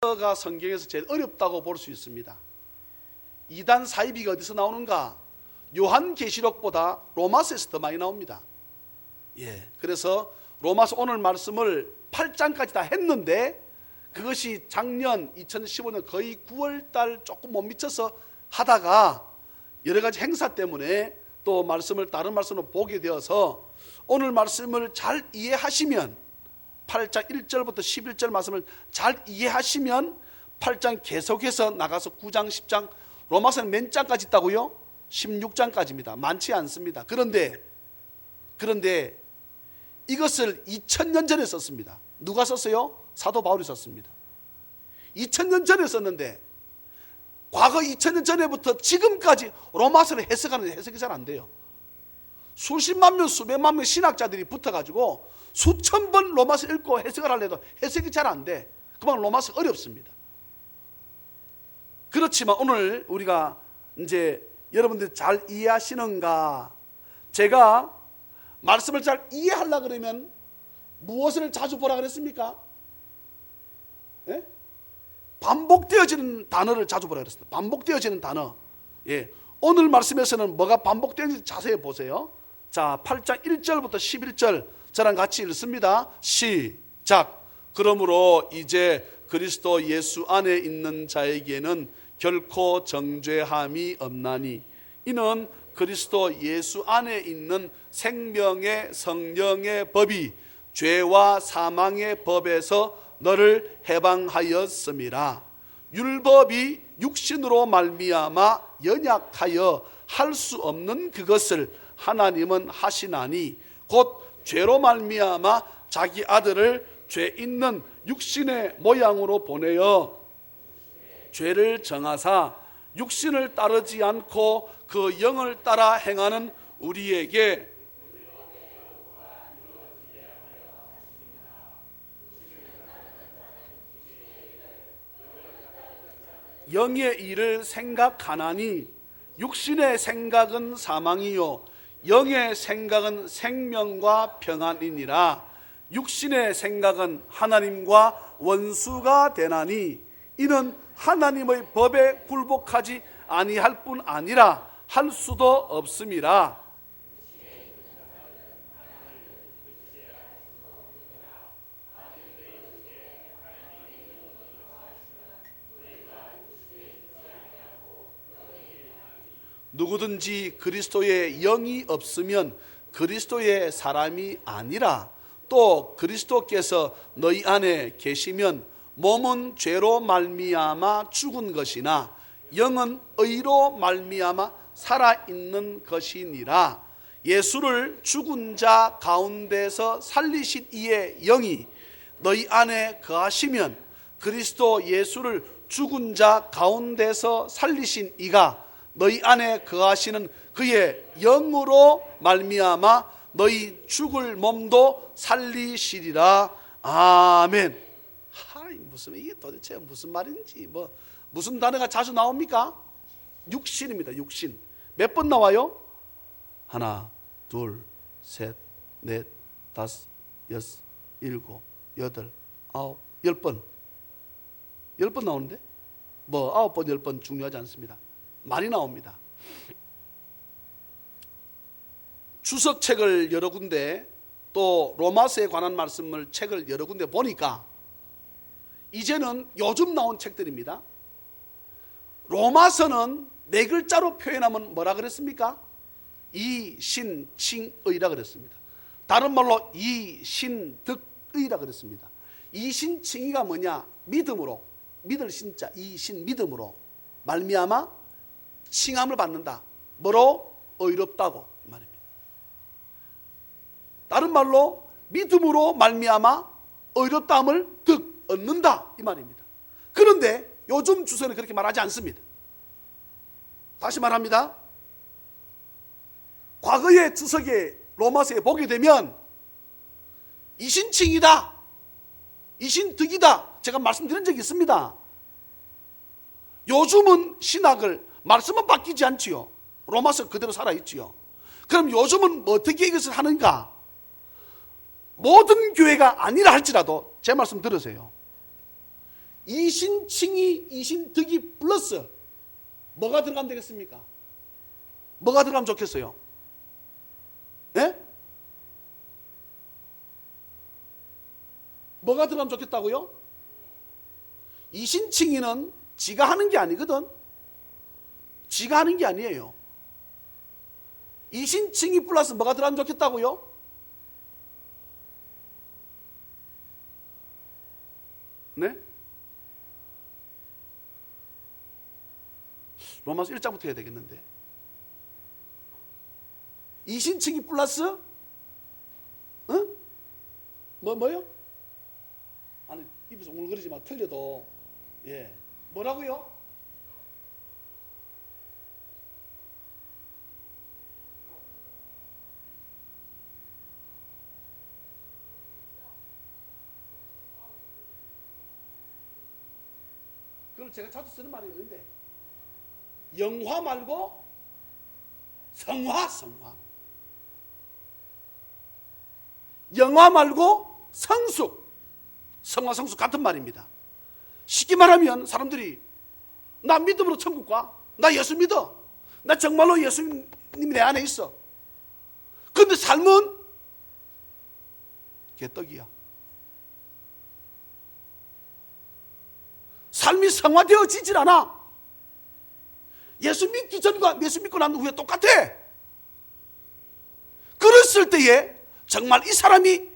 로마서가 성경에서 제일 어렵다고 볼 수 있습니다. 이단 사이비가 어디서 나오는가? 요한계시록보다 로마서에서 더 많이 나옵니다. 그래서 로마서 오늘 말씀을 8장까지 다 했는데 그것이 작년 2015년 거의 9월달 조금 못 미쳐서 하다가 여러 가지 행사 때문에 또 말씀을 다른 말씀으로 보게 되어서 오늘 말씀을 잘 이해하시면 8장 1절부터 11절 말씀을 잘 이해하시면 8장 계속해서 나가서 9장 10장 로마서는 몇 장까지 있다고요? 16장까지입니다. 많지 않습니다. 그런데 이것을 2000년 전에 썼습니다. 누가 썼어요? 사도 바울이 썼습니다. 2000년 전에 썼는데 과거 2000년 전에부터 지금까지 로마서를 해석하는데 해석이 잘 안 돼요. 수십만 명 수백만 명 신학자들이 붙어가지고 수천 번 로마서 읽고 해석을 하려도 해석이 잘 안 돼. 그만 로마서 어렵습니다. 그렇지만 오늘 우리가 이제 여러분들 잘 이해하시는가? 제가 말씀을 잘 이해하려고 그러면 무엇을 자주 보라 그랬습니까? 반복되어지는 단어를 자주 보라 그랬습니다. 반복되어지는 단어. 오늘 말씀에서는 뭐가 반복되는지 자세히 보세요. 자, 8장 1절부터 11절 저랑 같이 읽습니다. 시작. 그러므로 이제 그리스도 예수 안에 있는 자에게는 결코 정죄함이 없나니 이는 그리스도 예수 안에 있는 생명의 성령의 법이 죄와 사망의 법에서 너를 해방하였음이라. 율법이 육신으로 말미암아 연약하여 할 수 없는 그것을 하나님은 하시나니 곧 죄로 말미암아 자기 아들을 죄 있는 육신의 모양으로 보내어 죄를 정하사 육신을 따르지 않고 그 영을 따라 행하는 우리에게 영의 일을 생각하나니 육신의 생각은 사망이요 영의 생각은 생명과 평안이니라. 육신의 생각은 하나님과 원수가 되나니 이는 하나님의 법에 굴복하지 아니할 뿐 아니라 할 수도 없음이라. 누구든지 그리스도의 영이 없으면 그리스도의 사람이 아니라 또 그리스도께서 너희 안에 계시면 몸은 죄로 말미암아 죽은 것이나 영은 의로 말미암아 살아있는 것이니라. 예수를 죽은 자 가운데서 살리신 이의 영이 너희 안에 거하시면 그리스도 예수를 죽은 자 가운데서 살리신 이가 너희 안에 거하시는 그의 영으로 말미암아 너희 죽을 몸도 살리시리라. 아멘. 이게 도대체 무슨 말인지 무슨 단어가 자주 나옵니까? 육신입니다. 육신. 몇 번 나와요? 하나, 둘, 셋, 넷, 다섯, 여섯, 일곱, 여덟, 아홉, 10번. 10번 나오는데 9번, 10번 중요하지 않습니다. 많이 나옵니다. 주석책을 여러 군데 또 로마서에 관한 말씀을 책을 여러 군데 보니까 이제는 요즘 나온 책들입니다. 로마서는 네 글자로 표현하면 뭐라 그랬습니까? 이신칭의라 그랬습니다. 다른 말로 이신득의라 그랬습니다. 이신칭의가 뭐냐? 믿음으로, 믿을 신자 이신 믿음으로 말미암아 칭함을 받는다. 뭐로? 의롭다고 말입니다. 다른 말로 믿음으로 말미암아 의롭다함을 얻는다 이 말입니다. 그런데 요즘 주서는 그렇게 말하지 않습니다. 다시 말합니다. 과거의 주석에 로마서에 보게 되면 이신칭이다, 이신득이다 제가 말씀드린 적이 있습니다. 요즘은 신학을 말씀은 바뀌지 않지요. 로마서 그대로 살아있지요. 그럼 요즘은 어떻게 이것을 하는가? 모든 교회가 아니라 할지라도 제 말씀 들으세요. 이신칭의 이신덕이 플러스 뭐가 들어가면 되겠습니까? 뭐가 들어가면 좋겠어요? 예? 뭐가 들어가면 좋겠다고요? 이신칭의는 지가 하는 게 아니거든. 지가 하는 게 아니에요. 이신칭의 플러스 뭐가 들어가면 좋겠다고요? 네? 로마서 1장부터 해야 되겠는데. 이신칭의 플러스 뭐요? 아니 입에서 웅글거리지 마. 틀려도 예 뭐라고요? 그걸 제가 자주 쓰는 말이 있는데 영화 말고 성화. 영화 말고 성숙. 성화 성숙 같은 말입니다. 쉽게 말하면 사람들이 나 믿음으로 천국 가. 나 예수 믿어. 나 정말로 예수님이 내 안에 있어. 그런데 삶은 개떡이야. 삶이 성화되어지질 않아. 예수 믿기 전과 예수 믿고 난 후에 똑같아. 그랬을 때에 정말 이 사람이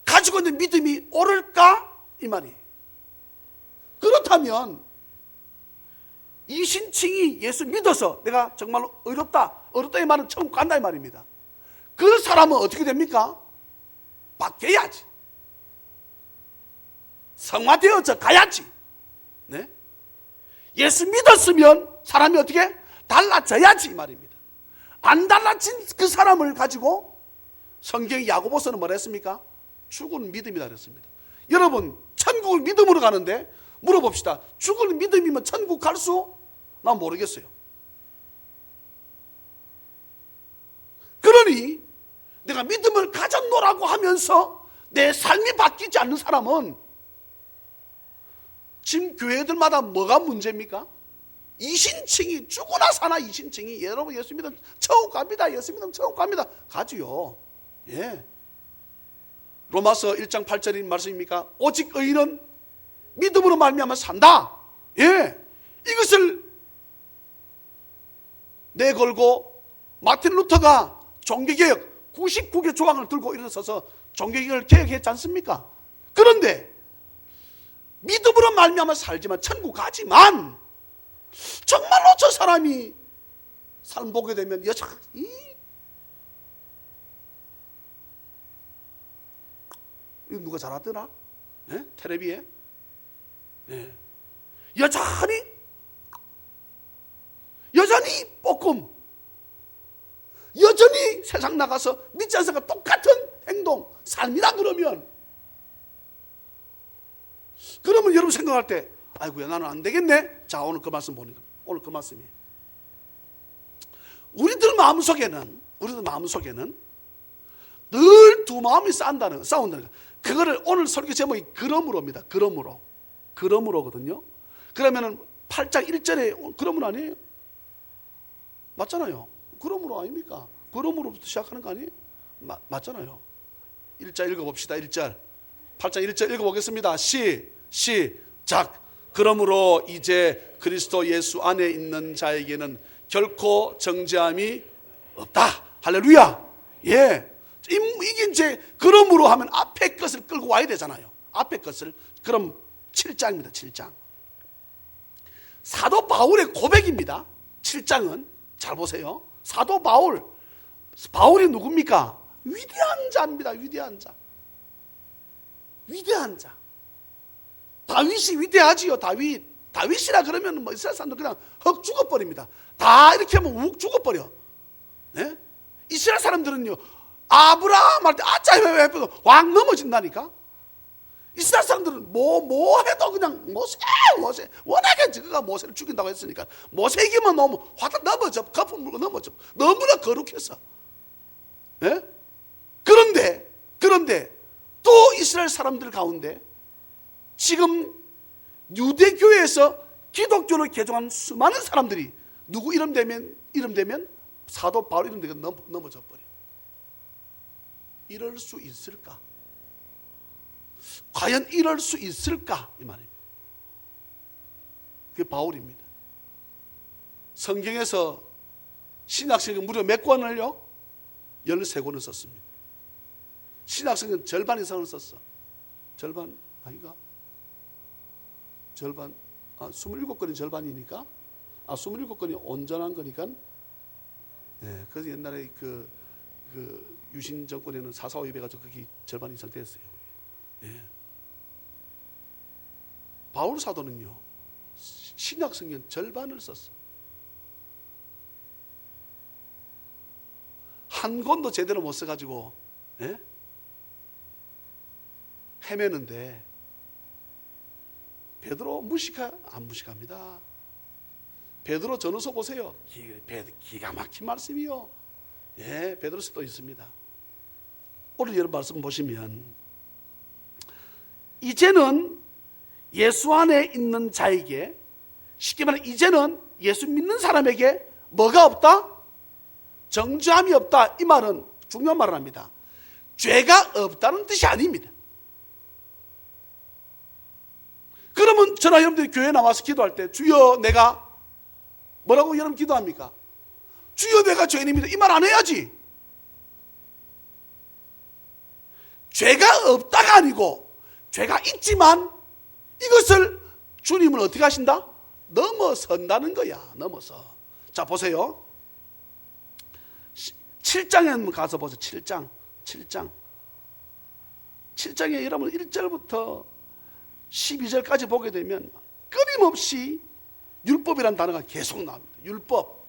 가지고 있는 믿음이 옳을까? 이 말이에요. 그렇다면 이신칭이 예수 믿어서 내가 정말로 의롭다 이 말은 천국 간다 이 말입니다. 그 사람은 어떻게 됩니까? 바뀌어야지. 성화되어져 가야지. 네? 예수 믿었으면 사람이 어떻게? 달라져야지 이 말입니다. 안 달라진 그 사람을 가지고 성경의 야고보서는 뭐라 했습니까? 죽은 믿음이다 그랬습니다. 여러분 천국을 믿음으로 가는데 물어봅시다. 죽은 믿음이면 천국 갈 수? 난 모르겠어요. 그러니 내가 믿음을 가졌노라고 하면서 내 삶이 바뀌지 않는 사람은 지금 교회들마다 뭐가 문제입니까? 이신칭이 죽으나 사나 이신칭이 여러분 예수 믿으면 천국 갑니다. 예수 믿으면 천국 갑니다. 가지요. 예. 로마서 1장 8절인 말씀입니까? 오직 의인은 믿음으로 말미암아 산다. 예. 이것을 내걸고 마틴 루터가 종교개혁 99개 조항을 들고 일어서서 종교개혁을 개혁했지 않습니까? 그런데 믿음으로 말미암아 살지만 천국 가지만 정말로 저 사람이 삶 보게 되면 여전히 이거 누가 잘하더라? 예? 텔레비에? 예. 여전히 볶음, 여전히 세상 나가서 믿지 않습니까? 똑같은 행동, 삶이다 그러면 여러분 생각할 때 아이고야 나는 안 되겠네. 자 오늘 그 말씀 보니까 오늘 그 말씀이 우리들 마음속에는 늘 두 마음이 싸운다는 거. 그거를 오늘 설교 제목이 그러므로입니다. 그러므로거든요. 그러면은 8장 1절에 그러므로 아니에요? 맞잖아요. 그러므로 아닙니까? 그러므로부터 시작하는 거 아니에요? 맞잖아요. 1절 읽어봅시다. 1절 8장 1절 읽어보겠습니다. 시작. 그러므로 이제 그리스도 예수 안에 있는 자에게는 결코 정죄함이 없다. 할렐루야. 예. 이게 이제 그러므로 하면 앞에 것을 끌고 와야 되잖아요. 앞에 것을. 그럼 7장입니다. 7장. 사도 바울의 고백입니다. 7장은 잘 보세요. 사도 바울이 누굽니까? 위대한 자입니다. 위대한 자. 다윗이 위대하지요. 다윗이라 그러면 뭐 이스라엘 사람들 그냥 헉 죽어버립니다. 다 이렇게 하면 욱 죽어버려. 네? 이스라엘 사람들은요 아브라함 할 때 아짜 해도 왕 넘어진다니까. 이스라엘 사람들은 뭐 해도 그냥 모세 워낙에 저거가 모세를 죽인다고 했으니까 모세에게만 너무 화다 넘어져 거품 물고 넘어져. 너무나 거룩해서. 네? 그런데 또 이스라엘 사람들 가운데 지금 유대교회에서 기독교를 개종한 수많은 사람들이 누구 이름 되면 사도 바울 이름 되면 넘어져 버려. 이럴 수 있을까? 과연 이럴 수 있을까? 이 말입니다. 그게 바울입니다. 성경에서 신약성경 무려 몇 권을요? 13권을 썼습니다. 신약성경 절반 이상을 썼어. 절반 아닌가? 절반 27권이 절반이니까 27권이 온전한 거니까. 예, 그래서 옛날에 그 유신 정권에는 사사오입해가지고 그게 절반 이상 됐어요. 예. 바울 사도는요 신약 성경 절반을 썼어. 한 권도 제대로 못 써가지고 예? 헤매는데 베드로 안 무식합니다. 베드로 전후서 보세요. 기가 막힌 말씀이요. 예, 베드로서 또 있습니다. 오늘 여러분 말씀 보시면 이제는 예수 안에 있는 자에게, 쉽게 말하면 이제는 예수 믿는 사람에게 뭐가 없다? 정죄함이 없다. 이 말은 중요한 말을 합니다. 죄가 없다는 뜻이 아닙니다. 그러면 저나 여러분들이 교회에 나와서 기도할 때 주여 내가 뭐라고 여러분 기도합니까? 주여 내가 죄인입니다. 이 말 안 해야지. 죄가 없다가 아니고 죄가 있지만 이것을 주님은 어떻게 하신다? 넘어선다는 거야. 넘어서. 자 보세요. 7장에 한번 가서 보세요. 7장에 여러분 1절부터 12절까지 보게 되면 끊임없이 율법이라는 단어가 계속 나옵니다. 율법.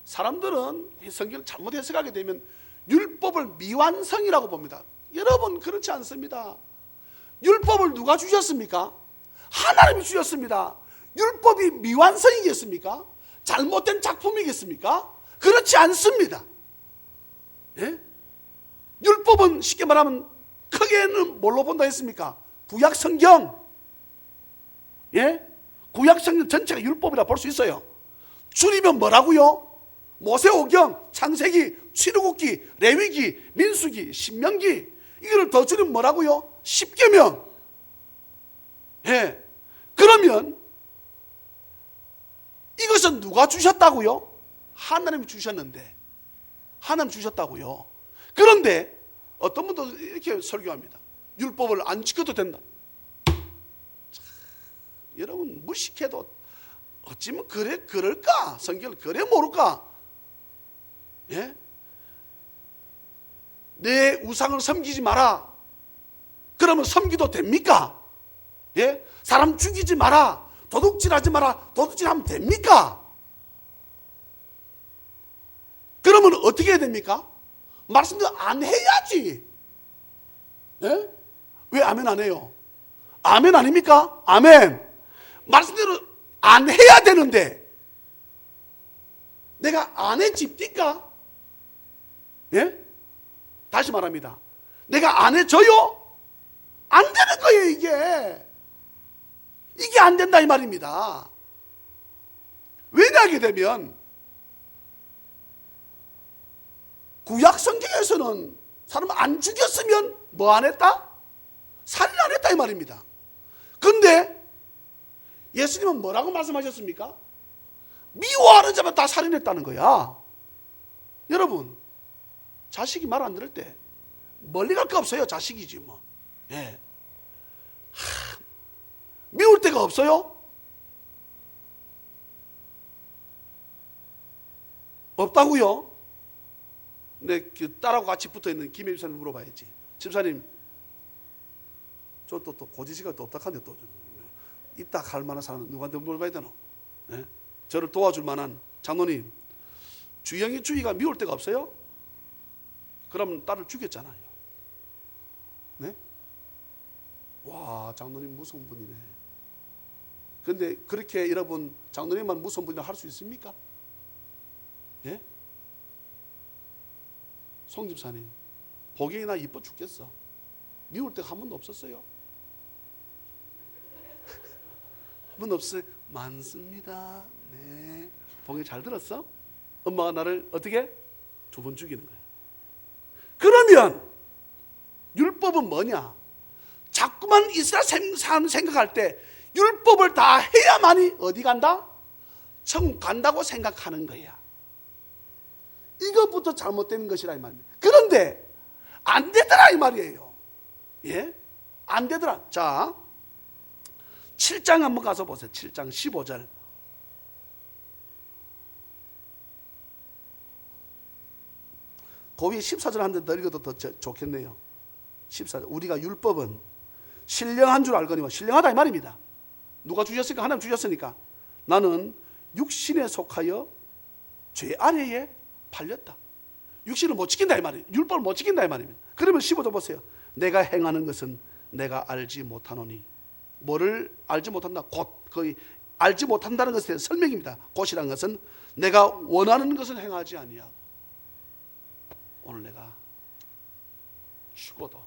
사람들은 성경을 잘못 해석하게 되면 율법을 미완성이라고 봅니다. 여러분 그렇지 않습니다. 율법을 누가 주셨습니까? 하나님이 주셨습니다. 율법이 미완성이겠습니까? 잘못된 작품이겠습니까? 그렇지 않습니다. 예? 율법은 쉽게 말하면 크게는 뭘로 본다 했습니까? 구약 성경. 예? 구약 성경 전체가 율법이라 볼 수 있어요. 줄이면 뭐라고요? 모세오경, 창세기, 출애굽기, 레위기, 민수기, 신명기. 이거를 더 줄이면 뭐라고요? 십계명. 예. 그러면 이것은 누가 주셨다고요? 하나님이 주셨는데. 하나님 주셨다고요. 그런데 어떤 분도 이렇게 설교합니다. 율법을 안 지켜도 된다. 참, 여러분 무식해도 어찌면 그럴까? 성경을 그래 모를까? 예? 내 우상을 섬기지 마라. 그러면 섬기도 됩니까? 예? 사람 죽이지 마라. 도둑질하지 마라. 도둑질하면 됩니까? 그러면 어떻게 해야 됩니까? 말씀대로 안 해야지. 예? 왜 아멘 안 해요? 아멘 아닙니까? 아멘. 말씀대로 안 해야 되는데 내가 안 해집니까? 예? 다시 말합니다. 내가 안 해줘요? 안 되는 거예요, 이게. 이게 안 된다 이 말입니다. 왜냐하게 되면 구약 성경에서는 사람을 안 죽였으면 뭐 안 했다? 살인 안 했다 이 말입니다. 근데 예수님은 뭐라고 말씀하셨습니까? 미워하는 자만 다 살인했다는 거야. 여러분 자식이 말 안 들을 때 멀리 갈 거 없어요. 자식이지 뭐. 예. 미울 데가 없어요? 없다고요? 근데 그 딸하고 같이 붙어있는 김혜 집사님 물어봐야지. 집사님 저 또 고지시가 또 없다한데 또 이따 갈 만한 사람은 누구한테 물어봐야 되노? 예? 저를 도와줄 만한 장로님 주영이 주의가 미울 데가 없어요? 그럼 딸을 죽였잖아요. 네? 와 장로님 무서운 분이네. 근데 그렇게 여러분 장로님만 무서운 분이라 할 수 있습니까? 예? 송 집사님 보기에나 이뻐 죽겠어. 미울 때가 한 번도 없었어요. 문 없어요? 많습니다. 네. 봉이 잘 들었어? 엄마가 나를 어떻게? 2번 죽이는 거예요. 그러면 율법은 뭐냐? 자꾸만 이스라엘 생각할 때 율법을 다 해야만이 어디 간다? 천국 간다고 생각하는 거야. 이것부터 잘못된 것이라 이 말입니다. 그런데 안 되더라 이 말이에요. 예? 안 되더라. 자, 7장 한번 가서 보세요. 7장 15절. 그 위에 14절 한 대 더 읽어도 더 좋겠네요. 14절. 우리가 율법은 신령한 줄 알거니와, 신령하다 이 말입니다. 누가 주셨으니까? 하나님 주셨으니까. 나는 육신에 속하여 죄 아래에 팔렸다. 육신을 못 지킨다 이 말이에요. 율법을 못 지킨다 이 말입니다. 그러면 15절 보세요. 내가 행하는 것은 내가 알지 못하노니. 뭐를 알지 못한다? 곧, 거의 알지 못한다는 것에 대한 설명입니다. 곧이라는 것은 내가 원하는 것은 행하지 아니하고, 오늘 내가 죽어도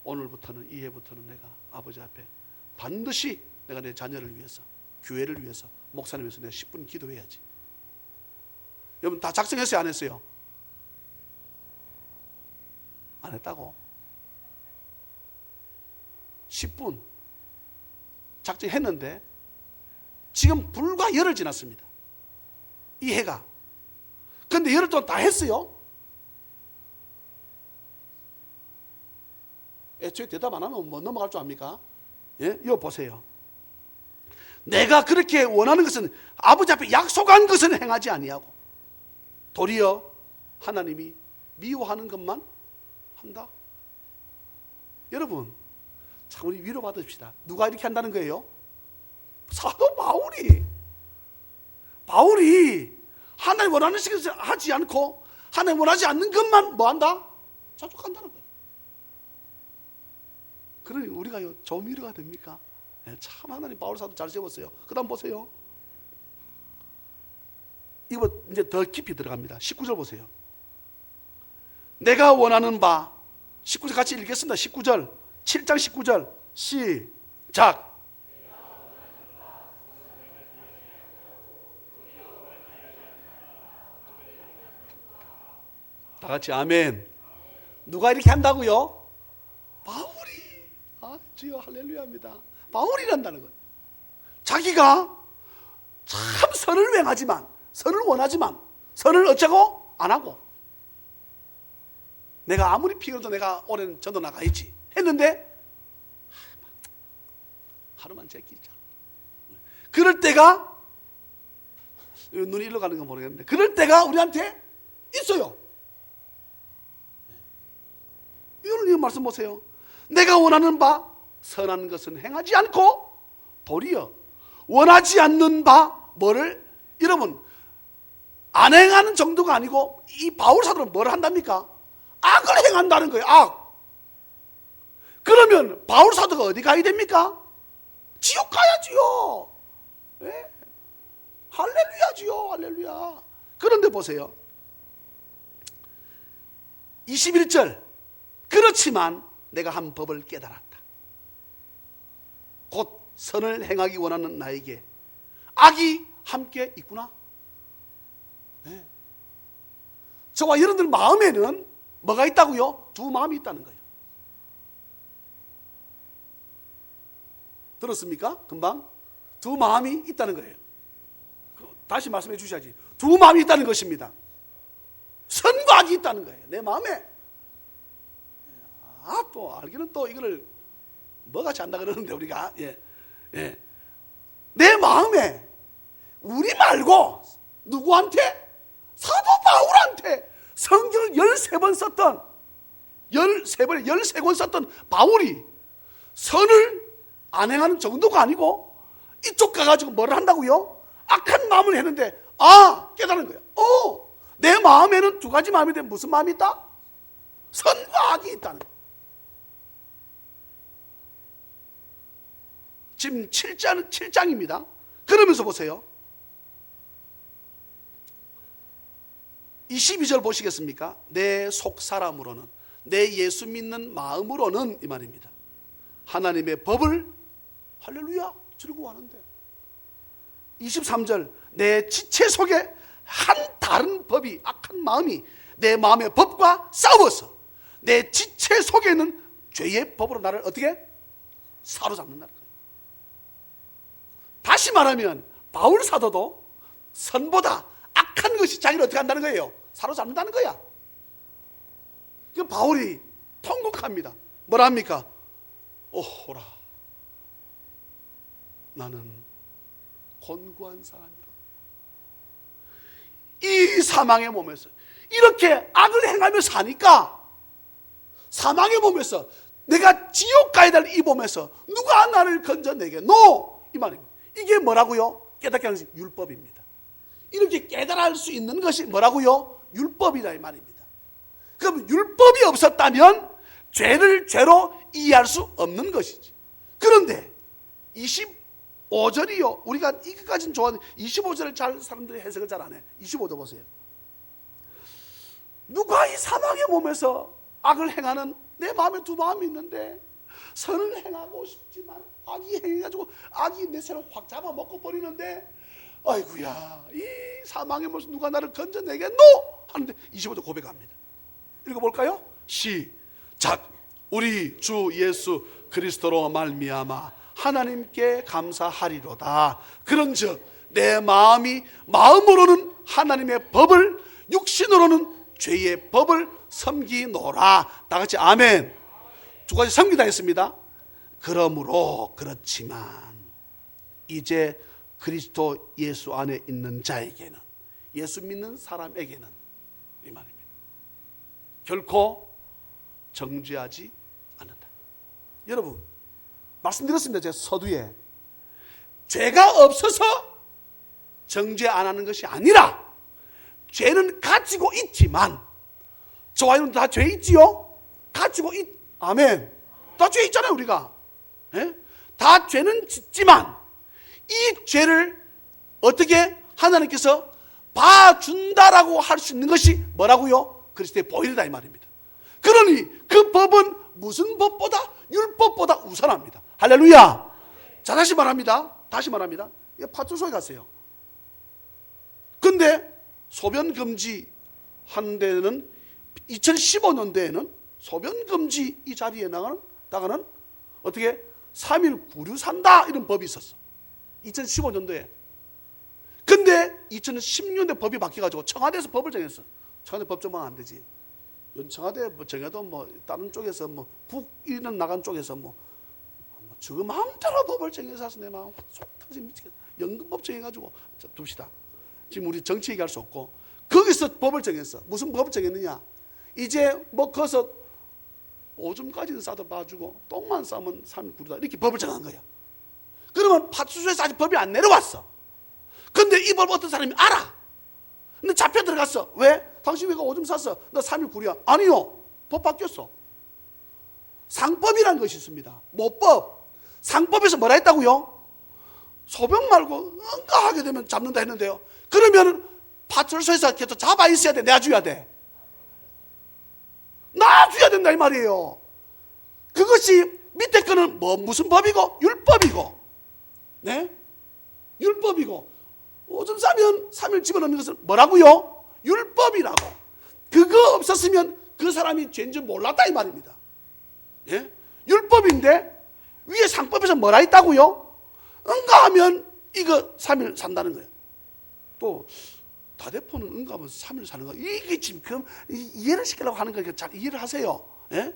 오늘부터는, 이해부터는 내가 아버지 앞에 반드시 내가 내 자녀를 위해서, 교회를 위해서, 목사님 위해서 내가 10분 기도해야지. 여러분 다 작성했어요? 안 했어요? 안 했다고? 10분 작성했는데 지금 불과 열흘 지났습니다. 이 해가. 그런데 열흘 동안 다 했어요? 애초에 대답 안 하면 뭐 넘어갈 줄 압니까? 예? 이거 보세요. 내가 그렇게 원하는 것은, 아버지 앞에 약속한 것은 행하지 아니하고 도리어 하나님이 미워하는 것만 한다. 여러분 참 우리 위로받읍시다. 누가 이렇게 한다는 거예요? 사도 바울이 하나님 원하는 것을 하지 않고 하나님 원하지 않는 것만 뭐 한다? 자족한다는 거예요. 그러니 우리가 좀 위로가 됩니까? 네, 참 하나님 바울 사도 잘 세웠어요. 그 다음 보세요. 이거 이제 더 깊이 들어갑니다. 19절 보세요. 내가 원하는 바, 19절 같이 읽겠습니다. 19절, 7장 19절 시작. 다 같이 아멘. 누가 이렇게 한다고요? 바울이. 아, 주여 할렐루야입니다. 바울이란다는 거예요. 자기가 참 선을 행하지만, 선을 원하지만 선을 어쩌고 안 하고, 내가 아무리 피곤해도 내가 올해는 전도 나가야지 했는데 하루만 제끼자. 그럴 때가, 눈이 일로 가는 건 모르겠는데 그럴 때가 우리한테 있어요. 이 말씀 보세요. 내가 원하는 바 선한 것은 행하지 않고 도리어 원하지 않는 바 뭐를, 여러분 안 행하는 정도가 아니고 이 바울 사도는 뭘 한답니까? 악을 행한다는 거예요. 악. 그러면 바울 사도가 어디 가야 됩니까? 지옥 가야지요. 네? 할렐루야지요. 할렐루야. 그런데 보세요. 21절. 그렇지만 내가 한 법을 깨달았다. 곧 선을 행하기 원하는 나에게 악이 함께 있구나. 네. 저와 여러분들 마음에는 뭐가 있다고요? 두 마음이 있다는 거예요. 들었습니까? 금방? 두 마음이 있다는 거예요. 다시 말씀해 주셔야지. 두 마음이 있다는 것입니다. 선과 악이 있다는 거예요. 내 마음에. 아, 또 알기는 또 이거를 뭐같이 한다 그러는데 우리가, 내 마음에 우리 말고 누구한테? 사도 바울한테 성경을 13번 썼던, 13번에 13권 썼던 바울이 선을 안 행하는 정도가 아니고 이쪽 가가지고 뭐를 한다고요? 악한 마음을 했는데, 아, 깨달은 거예요. 내 마음에는 두 가지 마음이 돼. 무슨 마음이 있다? 선과 악이 있다는 거예요. 지금 7장입니다. 그러면서 보세요. 22절 보시겠습니까? 내 속사람으로는, 내 예수 믿는 마음으로는 이 말입니다. 하나님의 법을 할렐루야 즐거워하는데 23절 내 지체 속에 한 다른 법이 악한 마음이 내 마음의 법과 싸워서 내 지체 속에는 죄의 법으로 나를 어떻게 사로잡는다는 거예요. 다시 말하면 바울 사도도 선보다 악한 것이 자기를 어떻게 한다는 거예요? 사로잡는다는 거야. 그 바울이 통곡합니다. 뭐라 합니까? 오호라, 나는 곤고한 사람이라. 이 사망의 몸에서 이렇게 악을 행하며 사니까 사망의 몸에서 내가 지옥 가야 될 이 몸에서 누가 나를 건져내겠노? 이 말입니다. 이게 뭐라고요? 깨닫게 하는 것이 율법입니다. 이렇게 깨달을 수 있는 것이 뭐라고요? 율법이다 이 말입니다. 그럼 율법이 없었다면 죄를 죄로 이해할 수 없는 것이지. 그런데 25절이요. 우리가 이것까지는 좋아하는데 25절을 잘 사람들이 해석을 잘 안 해. 25절 보세요. 누가 이 사망의 몸에서 악을 행하는 내 마음에 두 마음이 있는데 선을 행하고 싶지만 악이 행해가지고 악이 내 새를 확 잡아먹고 버리는데 아이고야 이 사망의 몸에서 누가 나를 건져내겠노? 하는데 25절 고백합니다. 읽어볼까요? 시작. 우리 주 예수 그리스도로 말미암아 하나님께 감사하리로다. 그런즉 내 마음이 마음으로는 하나님의 법을 육신으로는 죄의 법을 섬기노라. 다 같이 아멘. 두 가지 섬기다 했습니다. 그러므로 그렇지만 이제 그리스도 예수 안에 있는 자에게는, 예수 믿는 사람에게는 이 말입니다. 결코 정죄하지 않는다. 여러분 말씀드렸습니다. 제 서두에 죄가 없어서 정죄 안 하는 것이 아니라 죄는 가지고 있지만, 저와 여러분 다 죄 있지요? 가지고 아멘. 다 죄 있잖아요 우리가. 예? 다 죄는 짓지만 이 죄를 어떻게 하나님께서 봐준다라고 할 수 있는 것이 뭐라고요? 그리스도의 보혈이다 이 말입니다. 그러니 그 법은 무슨 법보다 율법보다 우선합니다. 할렐루야. 자, 다시 말합니다. 파출소에 갔어요. 근데 소변 금지 한 데는 2015년도에는 소변 금지 이 자리에 나가는 어떻게 3일 구류 산다 이런 법이 있었어. 2015년도에. 근데 2016년도에 법이 바뀌어가지고 청와대에서 법을 정했어. 청와대 법 정하면 안 되지. 청와대 뭐 정해도 뭐 다른 쪽에서 뭐 북이는 나간 쪽에서 뭐 지금 마음대로 법을 정해서 내 마음 속 터지 미치겠어. 연금법 정해가지고 둡시다. 지금 우리 정치 얘기할 수 없고 거기서 법을 정했어. 무슨 법을 정했느냐? 이제 뭐 거기서 오줌까지는 싸도 봐주고 똥만 싸면 3일 구류다 이렇게 법을 정한 거야. 그러면 파출소에서 아직 법이 안 내려왔어. 근데 이 법 어떤 사람이 알아. 근데 잡혀 들어갔어. 왜? 당신 왜 오줌 쌌어? 나 3일 구류야. 아니요. 법 바뀌었어. 상법이라는 것이 있습니다. 모법. 상법에서 뭐라 했다고요? 소변 말고 응가하게 되면 잡는다 했는데요. 그러면 파출소에서 계속 잡아 있어야 돼? 내줘야 돼? 놔줘야 된다 이 말이에요. 그것이 밑에 거는 무슨 법이고? 율법이고. 네? 율법이고. 오줌 싸면 3일 집어넣는 것은 뭐라고요? 율법이라고. 그거 없었으면 그 사람이 죄인 줄 몰랐다 이 말입니다. 예? 율법인데 위에 상법에서 뭐라 했다고요? 응가하면 이거 3일 산다는 거예요. 또 다대포는 응가하면 3일 사는 거. 이게 지금 이해를 시키려고 하는 거니까 잘 이해를 하세요. 예?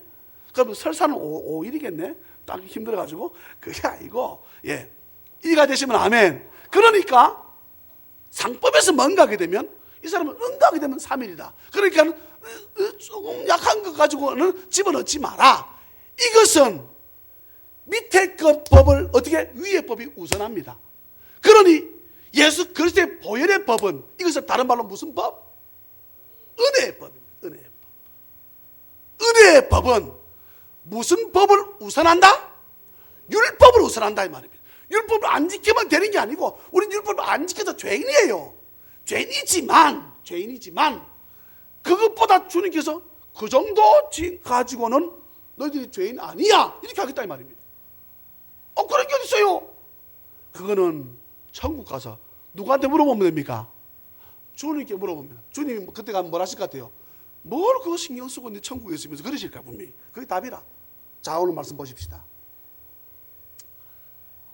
그러면 설사는 5일이겠네. 딱 힘들어가지고 그게 아니고 예. 이해가 되시면 아멘. 그러니까 상법에서 뭔가하게 되면 이 사람은 응가하게 되면 3일이다. 그러니까 조금 약한 것 가지고는 집어넣지 마라. 이것은 밑에 그 법을 어떻게 위의 법이 우선합니다. 그러니 예수 그리스도의 보혈의 법은 이것을 다른 말로 무슨 법? 은혜의 법입니다. 은혜의 법. 은혜의 법은 무슨 법을 우선한다? 율법을 우선한다 이 말입니다. 율법을 안 지키면 되는 게 아니고 우리는 율법을 안 지켜도 죄인이에요. 죄인이지만 그것보다 주님께서 그 정도 가지고는 너희들이 죄인 아니야 이렇게 하겠다 이 말입니다. 그런 게 어디 있어요? 그거는 천국 가서 누구한테 물어보면 됩니까? 주님께 물어봅니다. 주님이 그때 가면 뭘 하실 것 같아요? 뭘 그거 신경 쓰고 네 천국에 있으면서 그러실까 분명히. 그게 답이라. 자, 오늘 말씀 보십시다.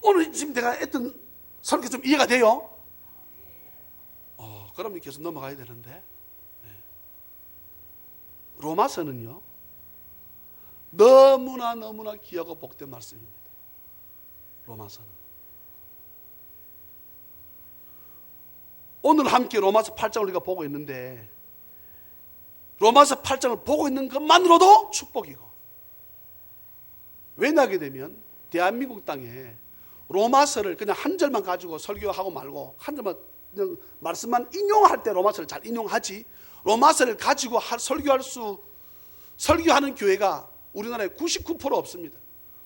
오늘 지금 내가 했던 설교 좀 이해가 돼요? 그러면 계속 넘어가야 되는데. 네. 로마서는요, 너무나 귀하고 복된 말씀입니다. 로마서는. 오늘 함께 로마서 8장을 우리가 보고 있는데, 로마서 8장을 보고 있는 것만으로도 축복이고, 왜냐하게 되면 대한민국 땅에 로마서를 그냥 한 절만 가지고 설교하고 말고 한 절만 말씀만 인용할 때 로마서를 잘 인용하지, 로마서를 가지고 설교하는 교회가 우리나라에 99% 없습니다.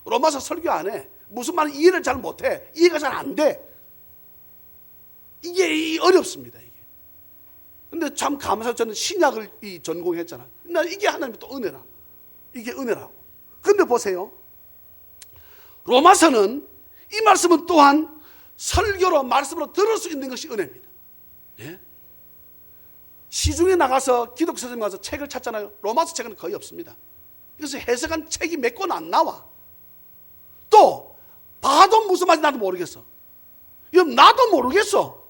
로마서 설교 안 해. 무슨 말은 이해를 잘 못해. 이해가 잘 안 돼. 이게 어렵습니다. 이게. 근데 참 감사해서 저는 신약을 전공했잖아요. 나 이게 하나님의 또 은혜라. 이게 은혜라고. 근데 보세요. 로마서는 이 말씀은 또한 설교로 말씀으로 들을 수 있는 것이 은혜입니다. 예? 시중에 나가서 기독교 서점 가서 책을 찾잖아요. 로마서 책은 거의 없습니다. 그래서 해석한 책이 몇 권 안 나와. 또 봐도 무슨 말인지 나도 모르겠어. 이건 나도 모르겠어.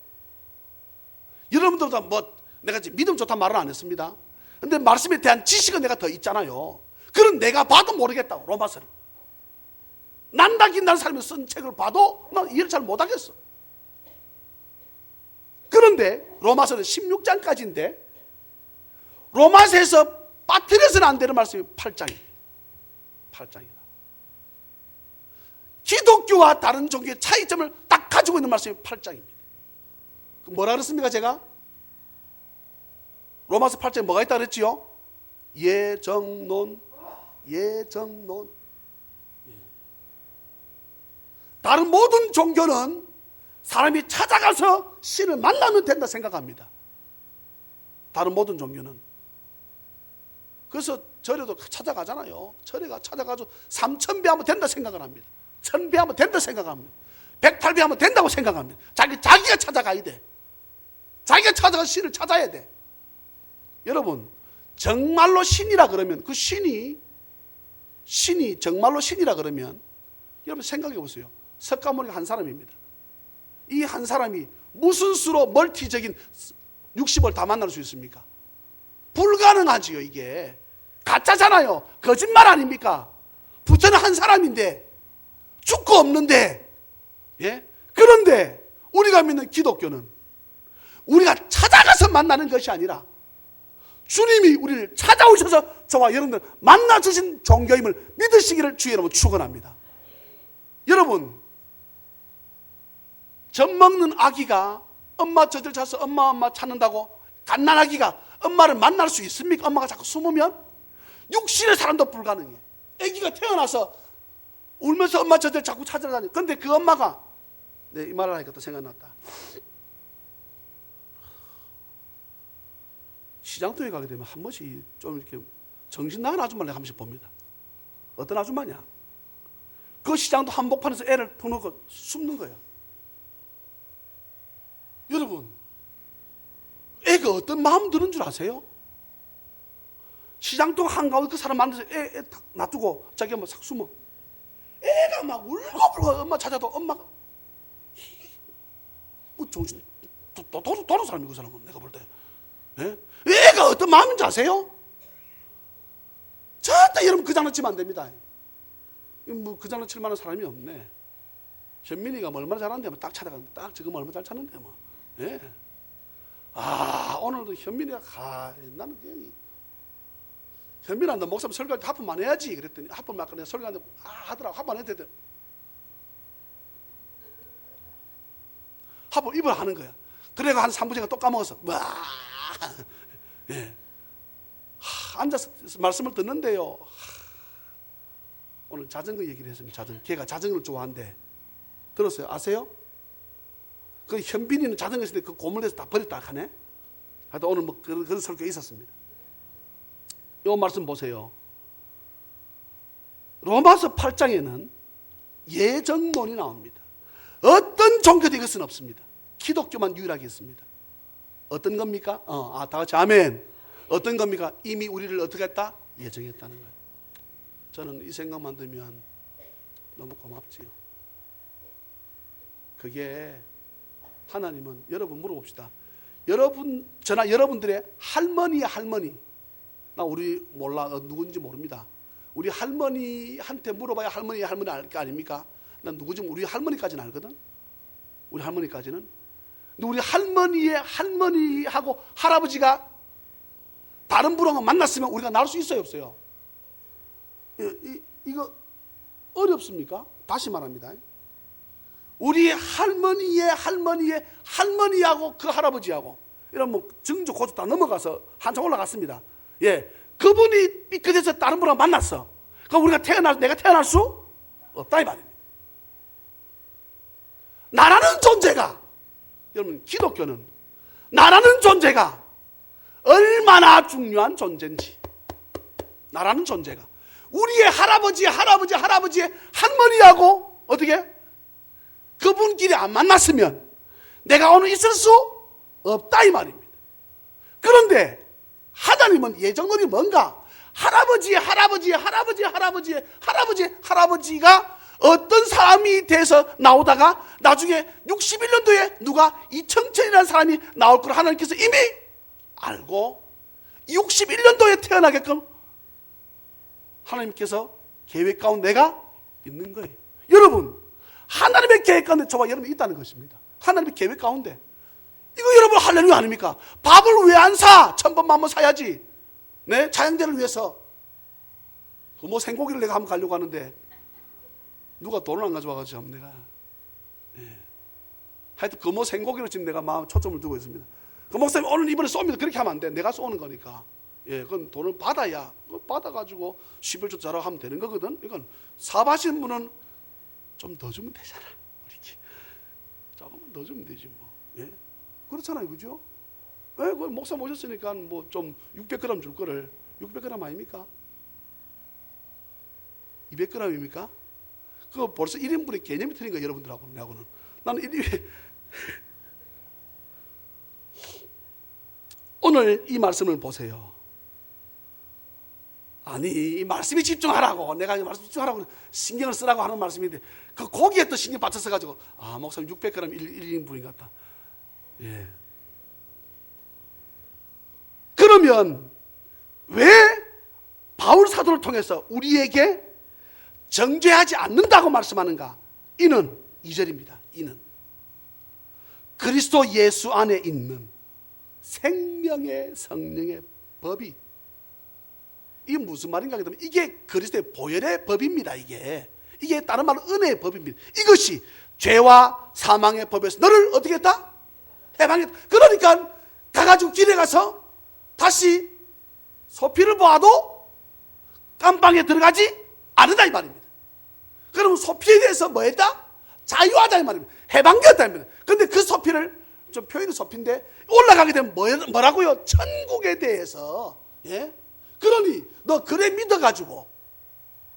여러분들보다 내가 지금 믿음 좋다는 말은 안 했습니다. 근데 말씀에 대한 지식은 내가 더 있잖아요. 그럼 내가 봐도 모르겠다고, 로마서를. 난다 긴다는 사람이 쓴 책을 봐도 난 이해를 잘 못하겠어. 그런데 로마서는 16장까지인데 로마서에서 빠뜨려서는 안 되는 말씀이 8장입니다. 8장이다. 기독교와 다른 종교의 차이점을 딱 가지고 있는 말씀이 8장입니다. 뭐라 그랬습니까 제가? 로마서 8장에 뭐가 있다 그랬지요? 예정론. 다른 모든 종교는 사람이 찾아가서 신을 만나면 된다 생각합니다. 다른 모든 종교는. 그래서 절에도 찾아가잖아요. 절에 찾아가서 3000배 하면 된다 생각을 합니다. 1000배 하면 된다 생각합니다. 108배 하면 된다고 생각합니다. 자기가 찾아가야 돼. 자기가 찾아가서 신을 찾아야 돼. 여러분, 정말로 신이라 그러면, 그 신이 정말로 신이라 그러면, 여러분 생각해 보세요. 석가모니가 한 사람입니다. 이 한 사람이 무슨 수로 멀티적인 60을 다 만날 수 있습니까? 불가능하지요. 이게 가짜잖아요. 거짓말 아닙니까? 부처는 한 사람인데 죽고 없는데, 예? 그런데 우리가 믿는 기독교는 우리가 찾아가서 만나는 것이 아니라 주님이 우리를 찾아오셔서 저와 여러분들 만나주신 종교임을 믿으시기를 주의 이름으로 축원합니다. 여러분, 젖 먹는 아기가 엄마 젖을 차서 엄마 찾는다고 갓난아기가 엄마를 만날 수 있습니까? 엄마가 자꾸 숨으면? 육신의 사람도 불가능해. 아기가 태어나서 울면서 엄마 젖을 자꾸 찾아다니. 그런데 그 엄마가, 이 말을 하니까 또 생각났다. 시장통에 가게 되면 한 번씩 좀 이렇게 정신 나간 아줌마를 한 번씩 봅니다. 어떤 아줌마냐? 그 시장도 한복판에서 애를 터놓고 숨는 거야. 여러분, 애가 어떤 마음 드는 줄 아세요? 시장통 한가운데 그 사람 만나서 애 딱 놔두고 자기 엄마 싹 숨어. 애가 막 울고불고 엄마 찾아도 엄마가 뭐 정신 도로 사람이 그 사람은 내가 볼 때. 예? 애가 어떤 마음인지 아세요? 절대 여러분 그 장난 치면 안 됩니다. 뭐 그 장난 칠 만한 사람이 없네. 현민이가 뭐 얼마나 잘하는데 뭐 딱 찾아가면 딱 지금 얼마나 잘 찾는데 뭐. 예. 오늘도 현민이가 나는 그냥 현민아 너 목사님 설교할 때 합품만 해야지 그랬더니 합품 아까 내가 설교하는데 하더라고. 합품 해야 돼. 합품 입을 하는 거야. 그래가 한 3분째가 또 까먹었어. 예. 앉아서 말씀을 듣는데요. 오늘 자전거 얘기를 했습니다. 걔가 자전거를 좋아한대. 들었어요? 아세요? 그 현빈이는 자전거 있을 때 그 고물에서 다 버렸다 하네. 하여튼 오늘 뭐 그런 설교가 있었습니다. 이 말씀 보세요. 로마서 8장에는 예정론이 나옵니다. 어떤 종교도 이것은 없습니다. 기독교만 유일하게 있습니다. 어떤 겁니까? 다 같이 아멘. 어떤 겁니까? 이미 우리를 어떻게 했다? 예정했다는 거예요. 저는 이 생각만 들면 너무 고맙지요. 그게 하나님은, 여러분 물어봅시다. 저나 여러분들의 할머니, 나 우리 몰라, 누군지 모릅니다. 우리 할머니한테 물어봐야 할머니 알 거 아닙니까? 난 누구지 우리 할머니까지는 알거든. 우리 할머니까지는. 근데 우리 할머니의 할머니하고 할아버지가 다른 분하고 만났으면 우리가 나올 수 있어요, 없어요? 이거 어렵습니까? 다시 말합니다. 우리 할머니의 할머니하고 그 할아버지하고 이런 뭐 증조 고조 다 넘어가서 한참 올라갔습니다. 예, 그분이 삐끗해서 다른 분하고 만났어. 그럼 내가 태어날 수 없다 이 말입니다. 나라는 존재가, 여러분 기독교는 나라는 존재가 얼마나 중요한 존재인지, 나라는 존재가 우리의 할아버지의 할머니하고 어떻게 그분끼리 안 만났으면 내가 오늘 있을 수 없다 이 말입니다. 그런데 하나님은 예정론이 뭔가? 할아버지가 어떤 사람이 돼서 나오다가 나중에 61년도에 누가 이청천이라는 사람이 나올 걸 하나님께서 이미 알고 61년도에 태어나게끔 하나님께서 계획 가운데 내가 있는 거예요. 여러분, 하나님의 계획 가운데 저와 여러분이 있다는 것입니다. 하나님의 계획 가운데. 이거 여러분 할렐루야 아닙니까? 밥을 왜 안 사? 1000번 만번 사야지. 네? 자영제를 위해서. 뭐 생고기를 내가 한번 가려고 하는데 누가 돈을 안 가져와가지고 내가. 네. 하여튼 그 뭐 생고기로 지금 내가 마음 초점을 두고 있습니다. 그 목사님 오늘 이번에 쏩니다. 그렇게 하면 안 돼. 내가 쏘는 거니까. 예, 그건 돈을 받아야, 받아가지고 11조 자라고 하면 되는 거거든. 이건 사업하시는 분은 좀 더 주면 되잖아. 이렇게. 조금만 더 주면 되지 뭐. 예? 그렇잖아요. 그죠? 예, 그 목사 모셨으니까 뭐 좀 600g 줄 거를 600g 아닙니까? 200g입니까? 그거 벌써 1인분의 개념이 틀린 거예요. 여러분들하고는. 나하고는. 나는 1인 오늘 이 말씀을 보세요. 아니, 이 말씀에 집중하라고, 내가 이 말씀에 집중하라고 신경을 쓰라고 하는 말씀인데 그 고기에 또 신경 받쳐서 가지고 목사님 600g 1인분인 것 같다. 예. 그러면 왜 바울 사도를 통해서 우리에게 정죄하지 않는다고 말씀하는가? 이는 2절입니다. 이는 그리스도 예수 안에 있는 생명의 성령의 법이, 이게 무슨 말인가 하면 이게 그리스도의 보혈의 법입니다. 이게 다른 말로 은혜의 법입니다. 이것이 죄와 사망의 법에서 너를 어떻게 했다? 해방했다. 그러니까 가가지고 길에 가서 다시 소피를 보아도 깜방에 들어가지 않는다 이 말입니다. 그러면 소피에 대해서 뭐 했다? 자유하다 이 말입니다. 해방되었다 이 말입니다. 그런데 그 소피를 좀 표현이 소피인데 올라가게 되면 뭐라고요? 천국에 대해서. 예? 그러니 너 그래 믿어가지고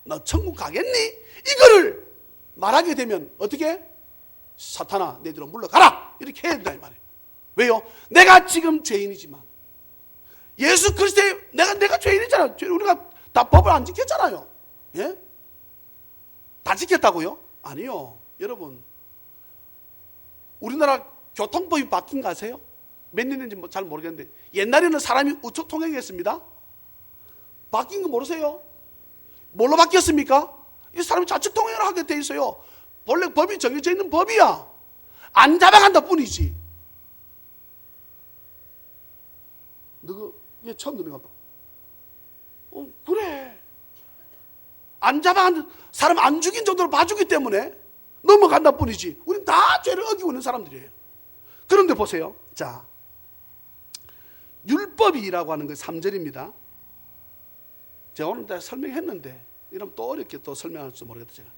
너 천국 가겠니? 이거를 말하게 되면 어떻게? 사탄아 내 뒤로 물러가라 이렇게 해야 된다 이 말이에요. 왜요? 내가 지금 죄인이지만 예수 그리스도의 내가 죄인이잖아요. 우리가 다 법을 안 지켰잖아요. 예? 다 지켰다고요? 아니요. 여러분 우리나라 교통법이 바뀐 거 아세요? 몇 년인지 잘 모르겠는데 옛날에는 사람이 우측 통행했습니다. 바뀐 거 모르세요? 뭘로 바뀌었습니까? 이 사람이 좌측 통행을 하게 돼 있어요. 원래 법이 정해져 있는 법이야. 안 잡아간다 뿐이지. 너가 얘 처음 듣는 것 같다. 그래. 안 잡아간 사람 안 죽인 정도로 봐주기 때문에 넘어간다 뿐이지. 우린 다 죄를 어기고 있는 사람들이에요. 그런데 보세요. 자, 율법이라고 하는 게 3절입니다. 제가 오늘 다 설명했는데 이러면 또 어렵게 또 설명할지 모르겠다. 제가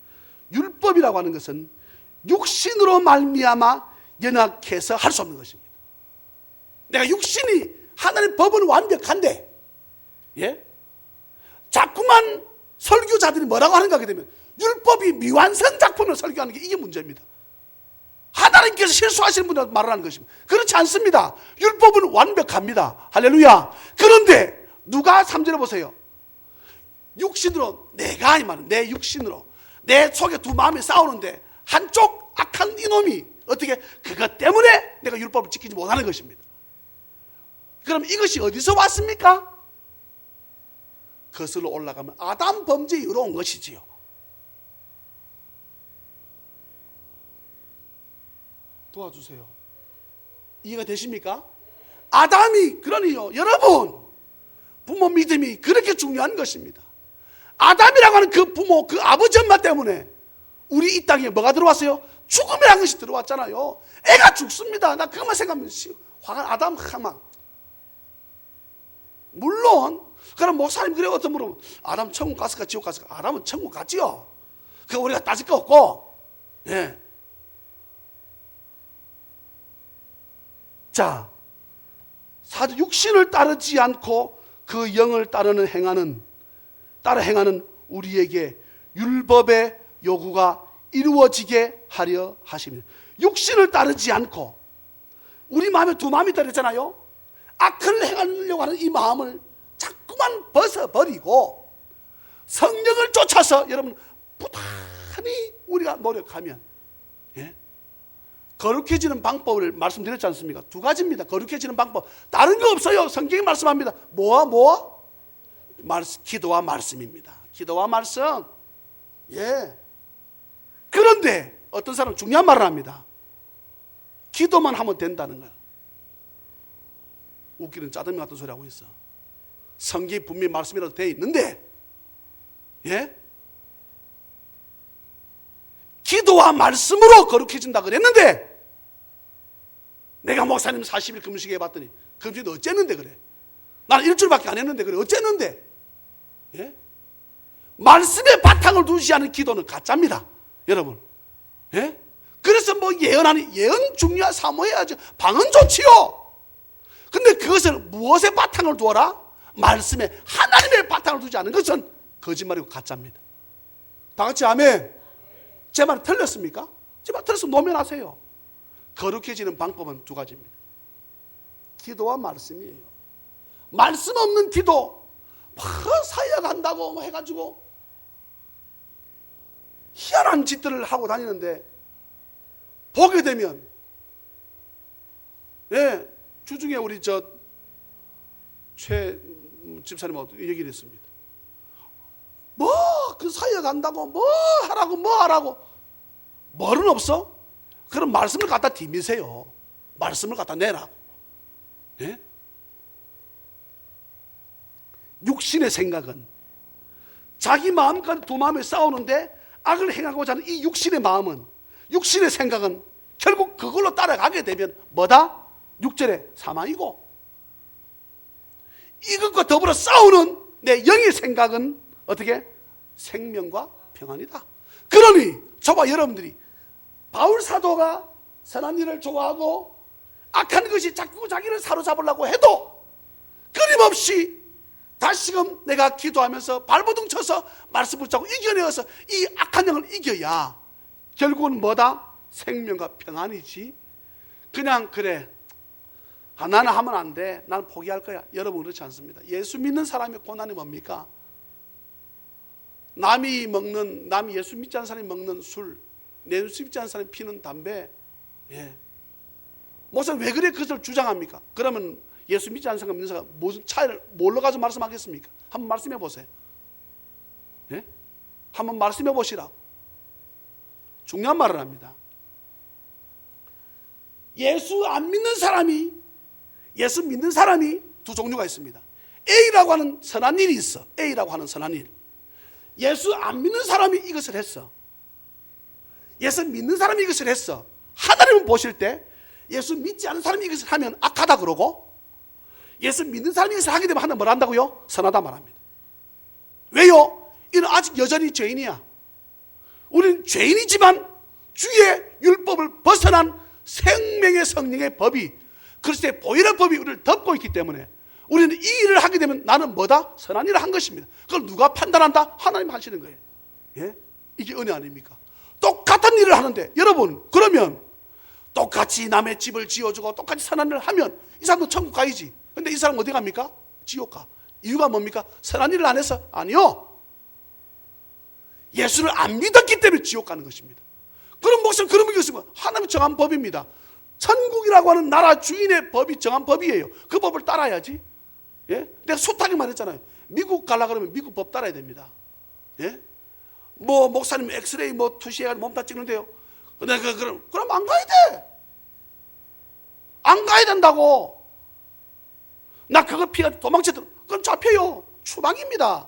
율법이라고 하는 것은 육신으로 말미암아 연약해서 할 수 없는 것입니다. 내가 육신이 하나님의 법은 완벽한데, 예? 자꾸만 설교자들이 뭐라고 하는가 하게 되면 율법이 미완성 작품을 설교하는 게 이게 문제입니다. 하다 하나님께서 실수하시는 분들 말하는 것입니다. 그렇지 않습니다. 율법은 완벽합니다. 할렐루야. 그런데 누가 3절에 보세요. 육신으로 내가 이 말은 내 육신으로 내 속에 두 마음이 싸우는데 한쪽 악한 이놈이 어떻게 그것 때문에 내가 율법을 지키지 못하는 것입니다. 그럼 이것이 어디서 왔습니까? 거슬러 올라가면 아담 범죄 이후로 온 것이지요. 도와주세요. 이해가 되십니까? 아담이 그러니요. 여러분 부모 믿음이 그렇게 중요한 것입니다. 아담이라고 하는 그 부모 그 아버지 엄마 때문에 우리 이 땅에 뭐가 들어왔어요? 죽음이라는 것이 들어왔잖아요. 애가 죽습니다. 나 그것만 생각하면 화가 아담 하막. 물론 그럼 목사님 그래 어떤 물으면 아담 천국 갔을까 지옥 갔을까? 아담은 천국 갔지요. 그거 우리가 따질 거 없고. 예. 자, 사도 육신을 따르지 않고 그 영을 따라 행하는 우리에게 율법의 요구가 이루어지게 하려 하십니다. 육신을 따르지 않고 우리 마음에 두 마음이 들었잖아요. 악을 행하려고 하는 이 마음을 자꾸만 벗어버리고 성령을 쫓아서 여러분 부단히 우리가 노력하면 거룩해지는 방법을 말씀드렸지 않습니까? 두 가지입니다. 거룩해지는 방법. 다른 거 없어요. 성경이 말씀합니다. 뭐와? 기도와 말씀입니다. 기도와 말씀. 예. 그런데 어떤 사람은 중요한 말을 합니다. 기도만 하면 된다는 거야. 웃기는 짜장면 같은 소리 하고 있어. 성경이 분명히 말씀이라도 되어 있는데, 예? 기도와 말씀으로 거룩해진다 그랬는데, 내가 목사님 40일 금식 해봤더니, 금식도 어쨌는데 그래? 난 일주일밖에 안 했는데 그래? 어쨌는데? 예? 말씀의 바탕을 두지 않은 기도는 가짜입니다. 여러분. 예? 그래서 뭐 예언하니, 예언 중요한 사모해야죠. 방언 좋지요. 근데 그것을 무엇에 바탕을 두어라? 말씀에 하나님의 바탕을 두지 않은 것은 거짓말이고 가짜입니다. 다 같이 아멘. 제 말 틀렸습니까? 제 말 틀렸으면 노면하세요. 거룩해지는 방법은 두 가지입니다. 기도와 말씀이에요. 말씀 없는 기도 막 사역한다고 뭐 해가지고 희한한 짓들을 하고 다니는데 보게 되면 주중에 우리 최 집사님하고 얘기를 했습니다. 뭐 그 사역한다고 뭐 하라고 뭐는 없어? 그럼 말씀을 갖다 디미세요. 말씀을 갖다 내라고. 예? 육신의 생각은 자기 마음과 두 마음이 싸우는데 악을 행하고자 하는 이 육신의 마음은, 육신의 생각은 결국 그걸로 따라가게 되면 뭐다? 6절에 사망이고, 이것과 더불어 싸우는 내 영의 생각은 어떻게? 생명과 평안이다. 그러니 저와 여러분들이 바울 사도가 선한 일을 좋아하고 악한 것이 자꾸 자기를 사로잡으려고 해도 끊임없이 다시금 내가 기도하면서 발버둥 쳐서 말씀 붙잡고 이겨내어서 이 악한 영을 이겨야 결국은 뭐다? 생명과 평안이지. 그냥 그래 나는 하면 안 돼, 나는 포기할 거야. 여러분 그렇지 않습니다. 예수 믿는 사람의 고난이 뭡니까? 남이 예수 믿지 않는 사람이 먹는 술, 예수 믿지 않는 사람이 피는 담배. 예. 목사님 왜 그래 그것을 주장합니까? 그러면 예수 믿지 않는 사람 믿는 사람 무슨 차이를 뭘로 가지고 말씀하겠습니까? 한번 말씀해 보세요. 예? 한번 말씀해 보시라고. 중요한 말을 합니다. 예수 믿는 사람이 두 종류가 있습니다. A라고 하는 선한 일이 있어. A라고 하는 선한 일. 예수 안 믿는 사람이 이것을 했어. 예수 믿는 사람이 이것을 했어. 하나님은 보실 때 예수 믿지 않는 사람이 이것을 하면 악하다 그러고, 예수 믿는 사람이 이것을 하게 되면 하나님 뭐라 한다고요? 선하다 말합니다. 왜요? 이는 아직 여전히 죄인이야. 우리는 죄인이지만 주의 율법을 벗어난 생명의 성령의 법이, 그리스도의 보혈의 법이 우리를 덮고 있기 때문에 우리는 이 일을 하게 되면 나는 뭐다? 선한 일을 한 것입니다. 그걸 누가 판단한다? 하나님 하시는 거예요. 예? 이게 은혜 아닙니까? 똑같은 일을 하는데 여러분, 그러면 똑같이 남의 집을 지어주고 똑같이 선한 일을 하면 이 사람도 천국 가야지. 근데 이 사람 어디 갑니까? 지옥 가. 이유가 뭡니까? 선한 일을 안 해서? 아니요. 예수를 안 믿었기 때문에 지옥 가는 것입니다. 그런 목사님 그런 분이 있으면 하나님이 정한 법입니다. 천국이라고 하는 나라 주인의 법이 정한 법이에요. 그 법을 따라야지. 예? 내가 숱하게 말했잖아요. 미국 가려고 그러면 미국 법 따라야 됩니다. 예? 뭐 목사님 엑스레이 뭐 투시해가지고 몸 다 찍는데요. 그럼 안 가야 돼. 안 가야 된다고. 나 그거 피가 도망치든 그럼 잡혀요. 추방입니다.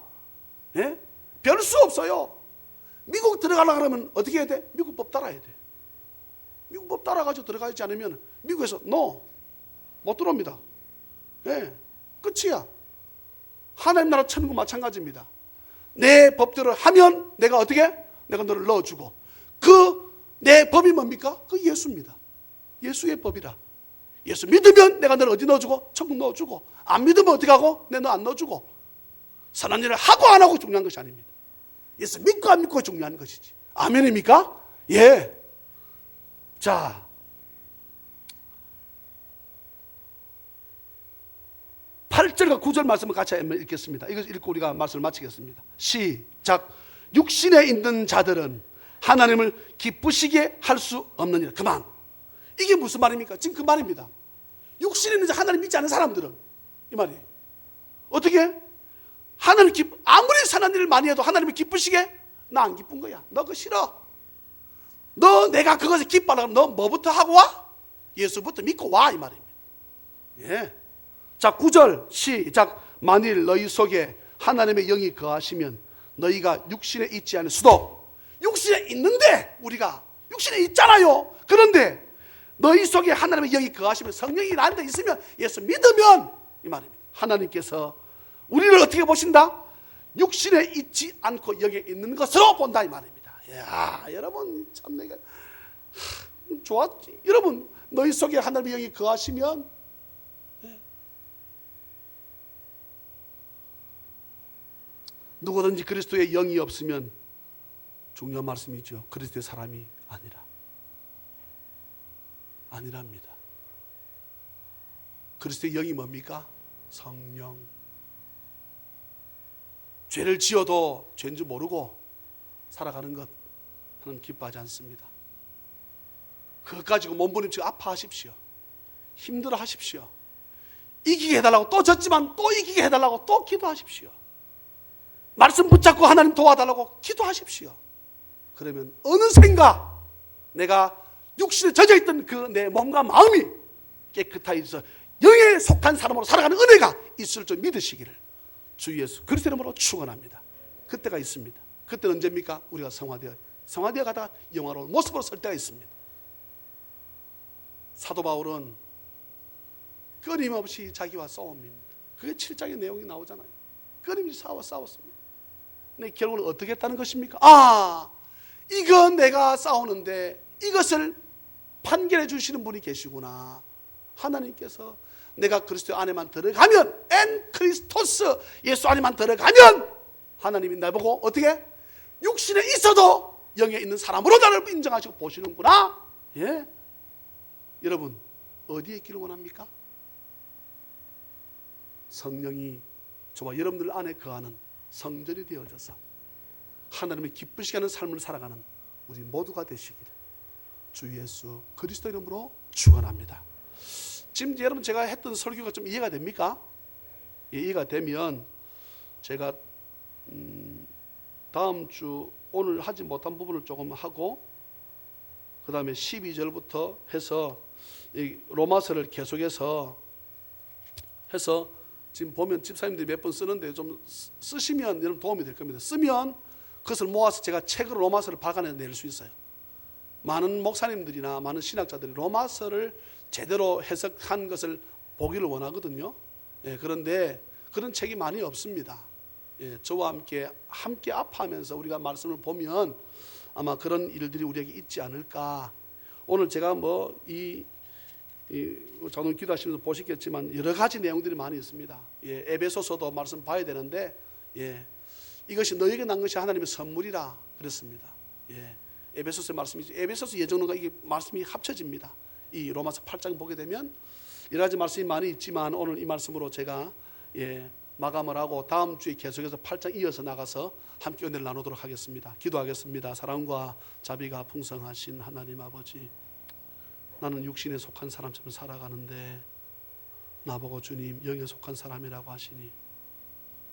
예? 별 수 없어요. 미국 들어가려고 그러면 어떻게 해야 돼? 미국 법 따라야 돼. 미국 법 따라가지고 들어가지 않으면 미국에서 못 들어옵니다. 예, 끝이야. 하나님 나라 천국 마찬가지입니다. 내 법대로 하면 내가 어떻게? 내가 너를 넣어주고 내 법이 뭡니까? 그 예수입니다. 예수의 법이라. 예수 믿으면 내가 너를 어디 넣어주고? 천국 넣어주고. 안 믿으면 어떻게 하고? 내 너 안 넣어주고. 선한 일을 하고 안 하고 중요한 것이 아닙니다. 예수 믿고 안 믿고 중요한 것이지. 아멘입니까? 예. 자, 8절과 9절 말씀을 같이 읽겠습니다. 이거 읽고 우리가 말씀을 마치겠습니다. 시작. 육신에 있는 자들은 하나님을 기쁘시게 할 수 없느니라. 그만. 이게 무슨 말입니까? 지금 그 말입니다. 육신에 있는 자, 하나님 믿지 않는 사람들은 이 말이에요. 어떻게? 하나님 아무리 선한 일을 많이 해도 하나님이 기쁘시게? 나 안 기쁜 거야. 너 그거 싫어. 너 내가 그것을 기뻐하려면 너 뭐부터 하고 와? 예수부터 믿고 와, 이 말입니다. 예. 자, 9절 시작. 만일 너희 속에 하나님의 영이 거하시면 너희가 육신에 있지 않을 수도. 육신에 있는데, 우리가 육신에 있잖아요. 그런데 너희 속에 하나님의 영이 거하시면, 성령이 나한테 있으면, 예수 믿으면, 이 말입니다. 하나님께서 우리를 어떻게 보신다? 육신에 있지 않고 영에 있는 것으로 본다, 이 말입니다. 이야, 여러분 참 내가 좋았지. 여러분 너희 속에 하나님의 영이 거하시면, 누구든지 그리스도의 영이 없으면 중요한 말씀이죠. 그리스도의 사람이 아니랍니다. 그리스도의 영이 뭡니까? 성령. 죄를 지어도 죄인 줄 모르고 살아가는 것 하나님 기뻐하지 않습니다. 그것 가지고 몸부림치고 아파하십시오. 힘들어하십시오. 이기게 해달라고 또 졌지만 또 이기게 해달라고 또 기도하십시오. 말씀 붙잡고 하나님 도와달라고 기도하십시오. 그러면 어느샌가 내가 육신에 젖어있던 그 내 몸과 마음이 깨끗하여서 영에 속한 사람으로 살아가는 은혜가 있을 줄 믿으시기를 주 예수 그리스도 이름으로 축원합니다. 그때가 있습니다. 그때는 언제입니까? 우리가 성화되어 가다가 영화로운 모습으로 설 때가 있습니다. 사도 바울은 끊임없이 자기와 싸움입니다. 그게 7장의 내용이 나오잖아요. 끊임없이 싸웠습니다. 근데 결국은 어떻게 했다는 것입니까? 이거 내가 싸우는데 이것을 판결해 주시는 분이 계시구나. 하나님께서 내가 그리스도 안에만 들어가면, 엔 크리스토스 예수 안에만 들어가면 하나님이 나보고 어떻게? 육신에 있어도 영에 있는 사람으로 나를 인정하시고 보시는구나. 예? 여러분 어디에 있기를 원합니까? 성령이 저와 여러분들 안에 거하는 성전이 되어져서 하나님을 기쁘시게 하는 삶을 살아가는 우리 모두가 되시기를 주 예수 그리스도 이름으로 축원합니다. 지금 여러분 제가 했던 설교가 좀 이해가 됩니까? 예, 이해가 되면 제가 다음 주 오늘 하지 못한 부분을 조금 하고 그 다음에 12절부터 해서 이 로마서를 계속해서 해서 지금 보면 집사님들이 몇 번 쓰는데 좀 쓰시면 여러분 도움이 될 겁니다. 쓰면 그것을 모아서 제가 책으로 로마서를 박아내 낼 수 있어요. 많은 목사님들이나 많은 신학자들이 로마서를 제대로 해석한 것을 보기를 원하거든요. 예, 그런데 그런 책이 많이 없습니다. 예, 저와 함께 아파하면서 우리가 말씀을 보면 아마 그런 일들이 우리에게 있지 않을까. 오늘 제가 저는 기도하시면서 보시겠지만 여러 가지 내용들이 많이 있습니다. 예, 에베소서도 말씀 봐야 되는데, 예, 이것이 너에게 난 것이 하나님의 선물이라 그랬습니다. 예, 에베소서의 말씀이죠. 에베소서 예정론과 이게 말씀이 합쳐집니다. 이 로마서 8장 보게 되면 여러 가지 말씀이 많이 있지만 오늘 이 말씀으로 제가 마감을 하고 다음 주에 계속해서 8장 이어서 나가서 함께 은혜를 나누도록 하겠습니다. 기도하겠습니다. 사랑과 자비가 풍성하신 하나님 아버지, 나는 육신에 속한 사람처럼 살아가는데 나보고 주님 영에 속한 사람이라고 하시니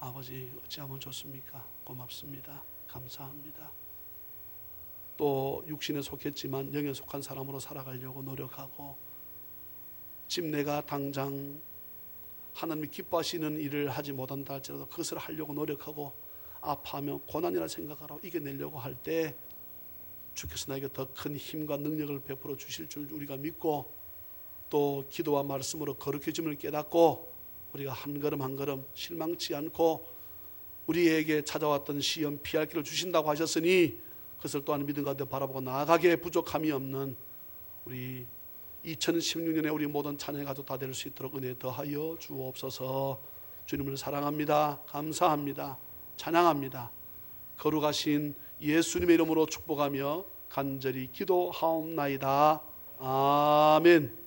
아버지 어찌하면 좋습니까? 고맙습니다. 감사합니다. 또 육신에 속했지만 영에 속한 사람으로 살아가려고 노력하고 지금 내가 당장 하나님이 기뻐하시는 일을 하지 못한다 할지라도 그것을 하려고 노력하고 아파하며 고난이라 생각하라고 이겨내려고 할 때 주께서 나에게 더 큰 힘과 능력을 베풀어 주실 줄 우리가 믿고 또 기도와 말씀으로 거룩해짐을 깨닫고 우리가 한 걸음 한 걸음 실망치 않고 우리에게 찾아왔던 시험 피할 길을 주신다고 하셨으니 그것을 또한 믿음 가운데 바라보고 나아가게 부족함이 없는 우리 2016년에 우리 모든 자녀 가족 다 될 수 있도록 은혜 더하여 주옵소서. 주님을 사랑합니다. 감사합니다. 찬양합니다. 거룩하신 예수님의 이름으로 축복하며 간절히 기도하옵나이다. 아멘.